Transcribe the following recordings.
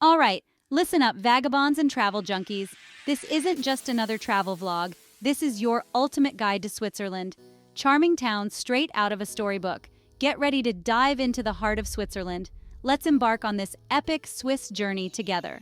All right, listen up, vagabonds and travel junkies. This isn't just another travel vlog. This is your ultimate guide to Switzerland. Charming towns straight out of a storybook. Get ready to dive into the heart of Switzerland. Let's embark on this epic Swiss journey together.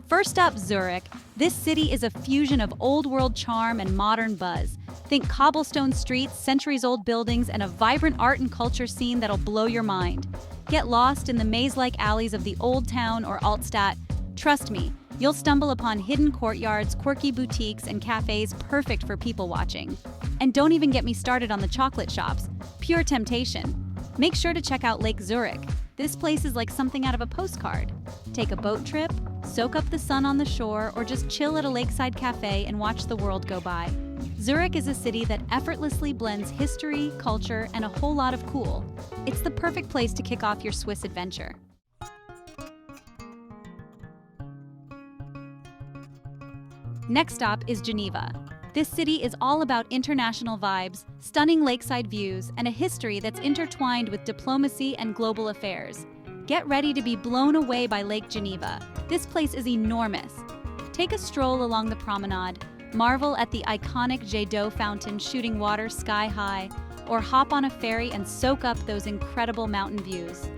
First up, Zurich. This city is a fusion of old-world charm and modern buzz. Think cobblestone streets, centuries-old buildings, and a vibrant art and culture scene that'll blow your mind. Get lost in the maze-like alleys of the Old Town or Altstadt. Trust me, you'll stumble upon hidden courtyards, quirky boutiques, and cafes perfect for people watching. And don't even get me started on the chocolate shops. Pure temptation. Make sure to check out Lake Zurich. This place is like something out of a postcard. Take a boat trip, soak up the sun on the shore, or just chill at a lakeside cafe and watch the world go by. Zurich is a city that effortlessly blends history, culture, and a whole lot of cool. It's the perfect place to kick off your Swiss adventure. Next stop is Geneva. This city is all about international vibes, stunning lakeside views, and a history that's intertwined with diplomacy and global affairs. Get ready to be blown away by Lake Geneva. This place is enormous. Take a stroll along the promenade, marvel at the iconic Jet d'eau fountain shooting water sky high, or hop on a ferry and soak up those incredible mountain views.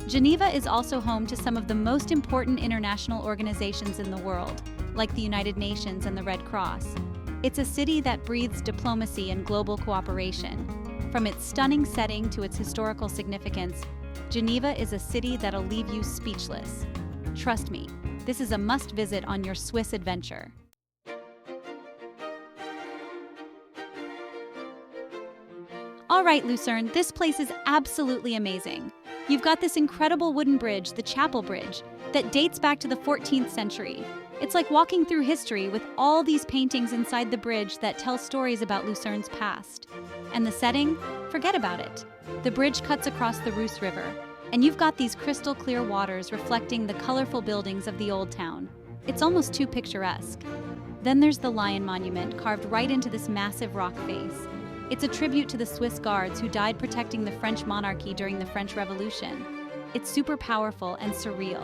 Geneva is also home to some of the most important international organizations in the world, like the United Nations and the Red Cross. It's a city that breathes diplomacy and global cooperation. From its stunning setting to its historical significance, Geneva is a city that'll leave you speechless. Trust me, this is a must-visit on your Swiss adventure. All right, Lucerne, this place is absolutely amazing. You've got this incredible wooden bridge, the Chapel Bridge, that dates back to the 14th century. It's like walking through history with all these paintings inside the bridge that tell stories about Lucerne's past. And the setting? Forget about it. The bridge cuts across the Reuss River, and you've got these crystal clear waters reflecting the colorful buildings of the old town. It's almost too picturesque. Then there's the lion monument carved right into this massive rock face. It's a tribute to the Swiss guards who died protecting the French monarchy during the French Revolution. It's super powerful and surreal.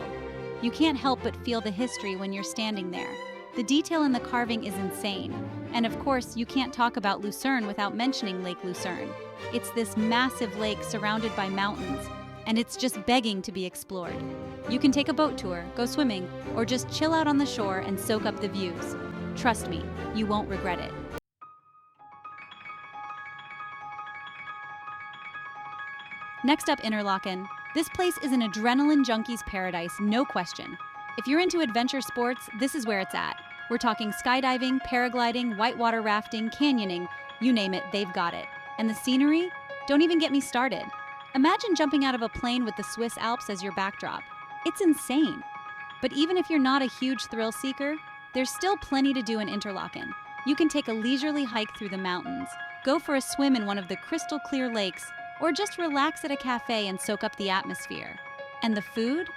You can't help but feel the history when you're standing there. The detail in the carving is insane. And of course, you can't talk about Lucerne without mentioning Lake Lucerne. It's this massive lake surrounded by mountains, and it's just begging to be explored. You can take a boat tour, go swimming, or just chill out on the shore and soak up the views. Trust me, you won't regret it. Next up, Interlaken. This place is an adrenaline junkie's paradise, no question. If you're into adventure sports, this is where it's at. We're talking skydiving, paragliding, whitewater rafting, canyoning, you name it, they've got it. And the scenery? Don't even get me started. Imagine jumping out of a plane with the Swiss Alps as your backdrop. It's insane. But even if you're not a huge thrill seeker, there's still plenty to do in Interlaken. You can take a leisurely hike through the mountains, go for a swim in one of the crystal clear lakes, or just relax at a cafe and soak up the atmosphere. And the food?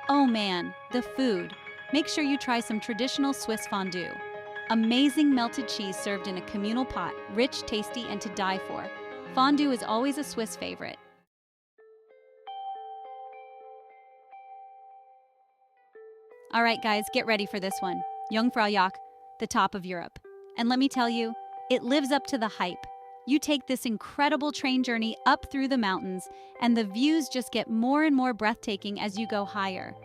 Oh man, the food. Make sure you try some traditional Swiss fondue. Amazing melted cheese served in a communal pot, rich, tasty, and to die for. Fondue is always a Swiss favorite. All right, guys, get ready for this one. Jungfraujoch, the top of Europe. And let me tell you, it lives up to the hype. You take this incredible train journey up through the mountains, and the views just get more and more breathtaking as you go higher.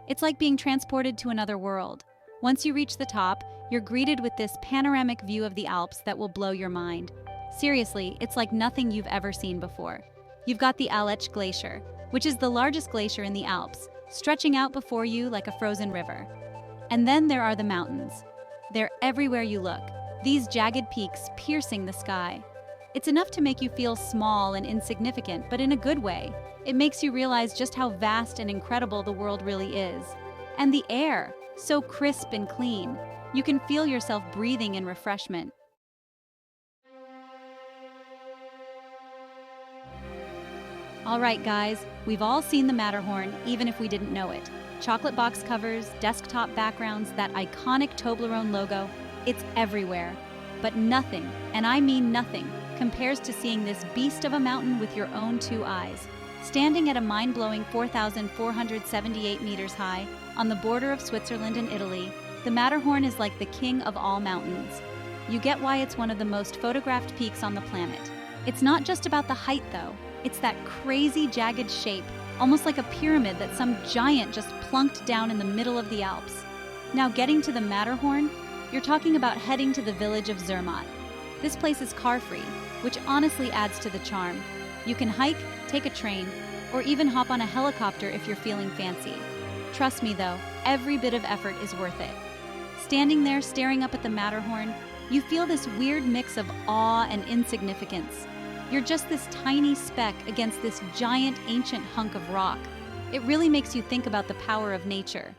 It's like being transported to another world. Once you reach the top, you're greeted with this panoramic view of the Alps that will blow your mind. Seriously, it's like nothing you've ever seen before. You've got the Aletsch Glacier, which is the largest glacier in the Alps, stretching out before you like a frozen river. And then there are the mountains. They're everywhere you look, these jagged peaks piercing the sky. It's enough to make you feel small and insignificant, but in a good way. It makes you realize just how vast and incredible the world really is. And the air, so crisp and clean. You can feel yourself breathing in refreshment. All right, guys, we've all seen the Matterhorn, even if we didn't know it. Chocolate box covers, desktop backgrounds, that iconic Toblerone logo, it's everywhere. But nothing, and I mean nothing, compares to seeing this beast of a mountain with your own two eyes. Standing at a mind-blowing 4,478 meters high on the border of Switzerland and Italy, the Matterhorn is like the king of all mountains. You get why it's one of the most photographed peaks on the planet. It's not just about the height, though. It's that crazy, jagged shape, almost like a pyramid that some giant just plunked down in the middle of the Alps. Now, getting to the Matterhorn, you're talking about heading to the village of Zermatt. This place is car-free, which honestly adds to the charm. You can hike, take a train, or even hop on a helicopter if you're feeling fancy. Trust me though, every bit of effort is worth it. Standing there staring up at the Matterhorn, you feel this weird mix of awe and insignificance. You're just this tiny speck against this giant ancient hunk of rock. It really makes you think about the power of nature.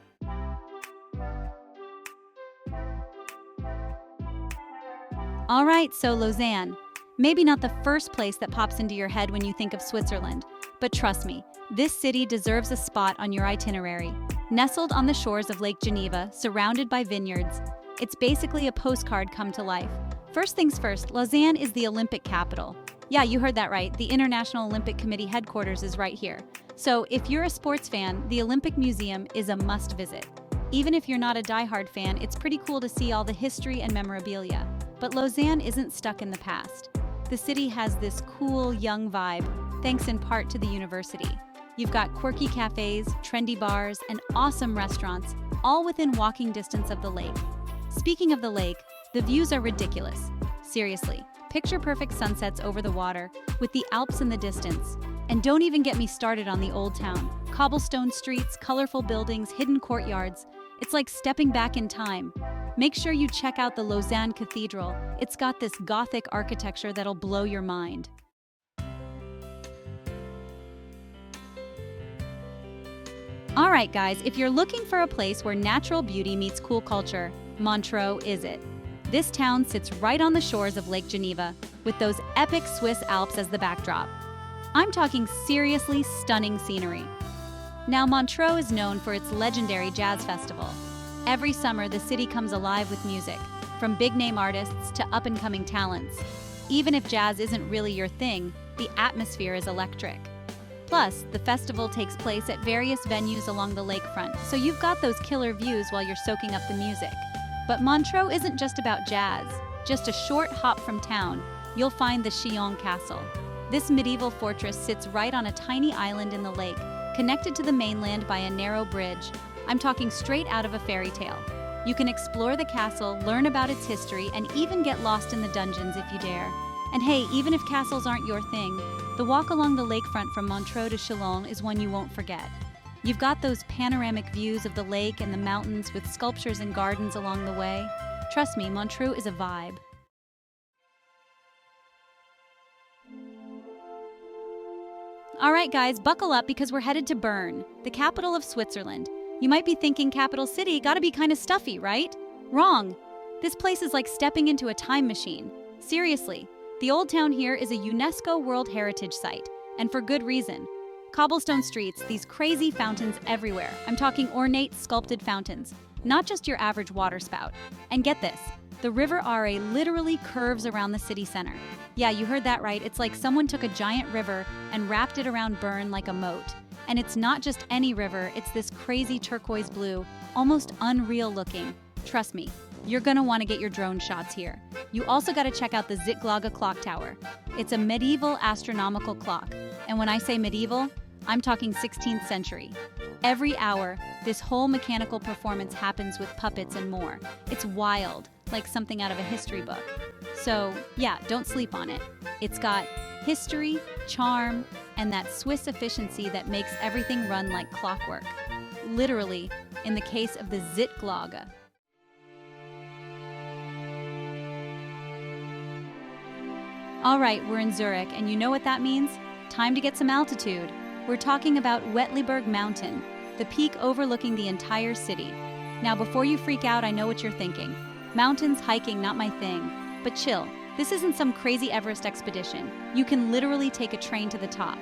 All right, so Lausanne. Maybe not the first place that pops into your head when you think of Switzerland, but trust me, this city deserves a spot on your itinerary. Nestled on the shores of Lake Geneva, surrounded by vineyards, it's basically a postcard come to life. First things first, Lausanne is the Olympic capital. Yeah, you heard that right. The International Olympic Committee headquarters is right here. So if you're a sports fan, the Olympic Museum is a must visit. Even if you're not a diehard fan, it's pretty cool to see all the history and memorabilia. But Lausanne isn't stuck in the past. The city has this cool, young vibe, thanks in part to the university. You've got quirky cafes, trendy bars, and awesome restaurants, all within walking distance of the lake. Speaking of the lake, the views are ridiculous. Seriously, picture-perfect sunsets over the water, with the Alps in the distance. And don't even get me started on the Old Town. Cobblestone streets, colorful buildings, hidden courtyards. It's like stepping back in time. Make sure you check out the Lausanne Cathedral. It's got this Gothic architecture that'll blow your mind. All right, guys, if you're looking for a place where natural beauty meets cool culture, Montreux is it. This town sits right on the shores of Lake Geneva, with those epic Swiss Alps as the backdrop. I'm talking seriously stunning scenery. Now, Montreux is known for its legendary jazz festival. Every summer, the city comes alive with music, from big-name artists to up-and-coming talents. Even if jazz isn't really your thing, the atmosphere is electric. Plus, the festival takes place at various venues along the lakefront, so you've got those killer views while you're soaking up the music. But Montreux isn't just about jazz. Just a short hop from town, you'll find the Chillon Castle. This medieval fortress sits right on a tiny island in the lake, connected to the mainland by a narrow bridge. I'm talking straight out of a fairy tale. You can explore the castle, learn about its history, and even get lost in the dungeons if you dare. And hey, even if castles aren't your thing, the walk along the lakefront from Montreux to Chillon is one you won't forget. You've got those panoramic views of the lake and the mountains with sculptures and gardens along the way. Trust me, Montreux is a vibe. All right, guys, buckle up because we're headed to Bern, the capital of Switzerland. You might be thinking capital city gotta be kind of stuffy, right? Wrong. This place is like stepping into a time machine. Seriously, the Old Town here is a UNESCO World Heritage Site, and for good reason. Cobblestone streets, these crazy fountains everywhere. I'm talking ornate, sculpted fountains, not just your average water spout. And get this, the River Are literally curves around the city center. Yeah, you heard that right. It's like someone took a giant river and wrapped it around Bern like a moat. And it's not just any river, it's this crazy turquoise blue, almost unreal looking. Trust me, you're gonna wanna get your drone shots here. You also gotta check out the Zitglogge clock tower. It's a medieval astronomical clock. And when I say medieval, I'm talking 16th century. Every hour, this whole mechanical performance happens with puppets and more. It's wild, like something out of a history book. So yeah, don't sleep on it. It's got history, charm, and that Swiss efficiency that makes everything run like clockwork. Literally, in the case of the Zitglogge. All right, we're in Zurich, and you know what that means? Time to get some altitude. We're talking about Uetliberg Mountain, the peak overlooking the entire city. Now, before you freak out, I know what you're thinking. Mountains, hiking, not my thing. But chill, this isn't some crazy Everest expedition. You can literally take a train to the top.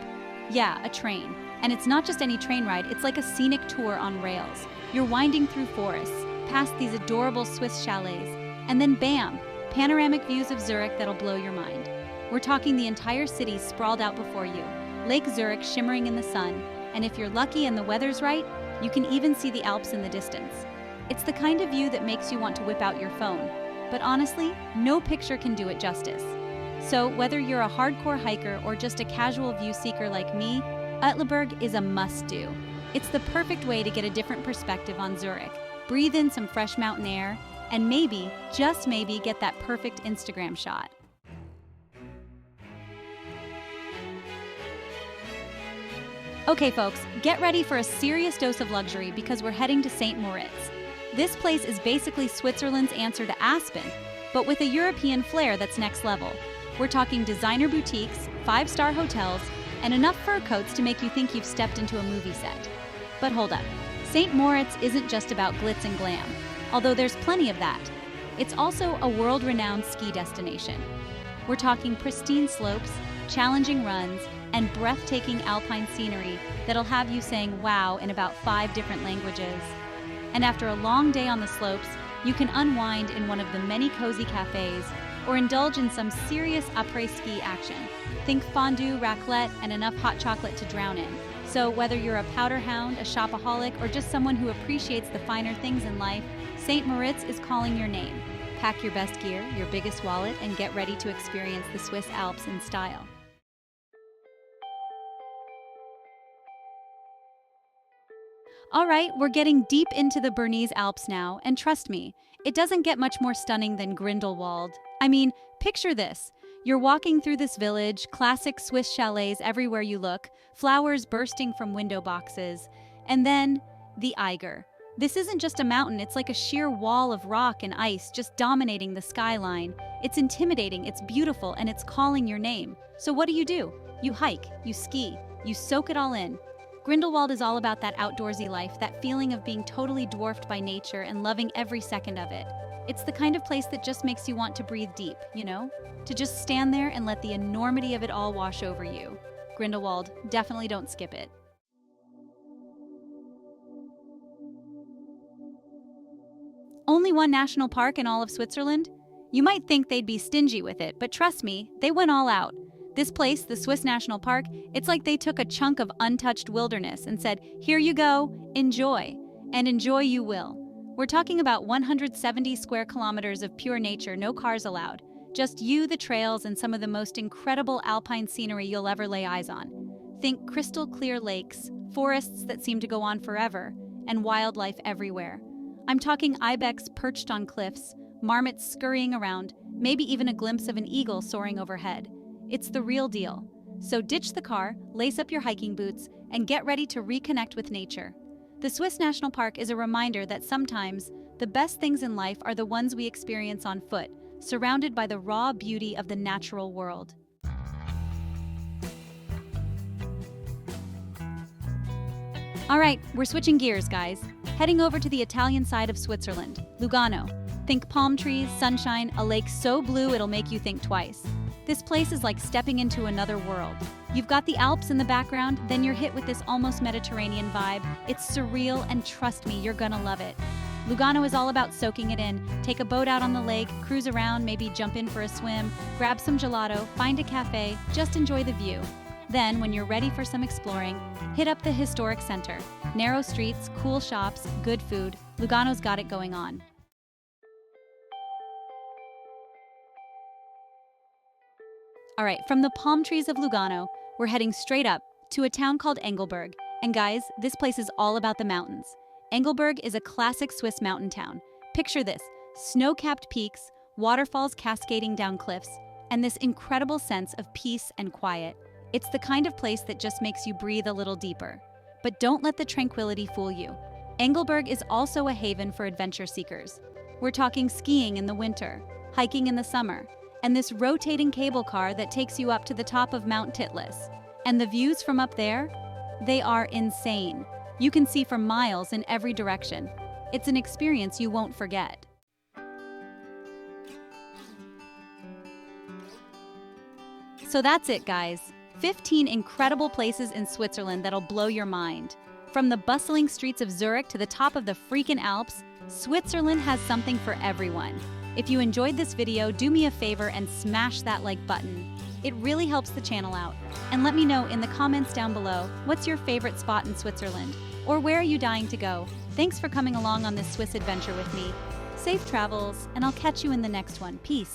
Yeah, a train. And it's not just any train ride, it's like a scenic tour on rails. You're winding through forests, past these adorable Swiss chalets, and then bam, panoramic views of Zurich that'll blow your mind. We're talking the entire city sprawled out before you, Lake Zurich shimmering in the sun, and if you're lucky and the weather's right, you can even see the Alps in the distance. It's the kind of view that makes you want to whip out your phone, but honestly, no picture can do it justice. So whether you're a hardcore hiker or just a casual view seeker like me, Uetliberg is a must-do. It's the perfect way to get a different perspective on Zurich, breathe in some fresh mountain air, and maybe, just maybe, get that perfect Instagram shot. Okay folks, get ready for a serious dose of luxury because we're heading to St. Moritz. This place is basically Switzerland's answer to Aspen, but with a European flair that's next level. We're talking designer boutiques, 5-star hotels, and enough fur coats to make you think you've stepped into a movie set. But hold up, St. Moritz isn't just about glitz and glam, although there's plenty of that. It's also a world-renowned ski destination. We're talking pristine slopes, challenging runs, and breathtaking alpine scenery that'll have you saying wow in about 5 different languages. And after a long day on the slopes, you can unwind in one of the many cozy cafes or indulge in some serious après-ski action. Think fondue, raclette, and enough hot chocolate to drown in. So whether you're a powder hound, a shopaholic, or just someone who appreciates the finer things in life, St. Moritz is calling your name. Pack your best gear, your biggest wallet, and get ready to experience the Swiss Alps in style. All right, we're getting deep into the Bernese Alps now, and trust me, it doesn't get much more stunning than Grindelwald. I mean, picture this. You're walking through this village, classic Swiss chalets everywhere you look, flowers bursting from window boxes, and then the Eiger. This isn't just a mountain, it's like a sheer wall of rock and ice just dominating the skyline. It's intimidating, it's beautiful, and it's calling your name. So what do? You hike, you ski, you soak it all in. Grindelwald is all about that outdoorsy life, that feeling of being totally dwarfed by nature and loving every second of it. It's the kind of place that just makes you want to breathe deep, you know? To just stand there and let the enormity of it all wash over you. Grindelwald, definitely don't skip it. Only one national park in all of Switzerland? You might think they'd be stingy with it, but trust me, they went all out. This place, the Swiss National Park, it's like they took a chunk of untouched wilderness and said, here you go, enjoy. And enjoy you will. We're talking about 170 square kilometers of pure nature, no cars allowed. Just you, the trails, and some of the most incredible alpine scenery you'll ever lay eyes on. Think crystal clear lakes, forests that seem to go on forever, and wildlife everywhere. I'm talking ibex perched on cliffs, marmots scurrying around, maybe even a glimpse of an eagle soaring overhead. It's the real deal. So ditch the car, lace up your hiking boots, and get ready to reconnect with nature. The Swiss National Park is a reminder that sometimes the best things in life are the ones we experience on foot, surrounded by the raw beauty of the natural world. All right, we're switching gears, guys. Heading over to the Italian side of Switzerland, Lugano. Think palm trees, sunshine, a lake so blue it'll make you think twice. This place is like stepping into another world. You've got the Alps in the background, then you're hit with this almost Mediterranean vibe. It's surreal, and trust me, you're gonna love it. Lugano is all about soaking it in. Take a boat out on the lake, cruise around, maybe jump in for a swim, grab some gelato, find a cafe, just enjoy the view. Then, when you're ready for some exploring, hit up the historic center. Narrow streets, cool shops, good food. Lugano's got it going on. All right, from the palm trees of Lugano, we're heading straight up to a town called Engelberg. And guys, this place is all about the mountains. Engelberg is a classic Swiss mountain town. Picture this, snow-capped peaks, waterfalls cascading down cliffs, and this incredible sense of peace and quiet. It's the kind of place that just makes you breathe a little deeper. But don't let the tranquility fool you. Engelberg is also a haven for adventure seekers. We're talking skiing in the winter, hiking in the summer, and this rotating cable car that takes you up to the top of Mount Titlis. And the views from up there? They are insane. You can see for miles in every direction. It's an experience you won't forget. So that's it, guys. 15 incredible places in Switzerland that'll blow your mind. From the bustling streets of Zurich to the top of the freaking Alps, Switzerland has something for everyone. If you enjoyed this video, do me a favor and smash that like button. It really helps the channel out. And let me know in the comments down below, what's your favorite spot in Switzerland? Or where are you dying to go? Thanks for coming along on this Swiss adventure with me. Safe travels, and I'll catch you in the next one. Peace.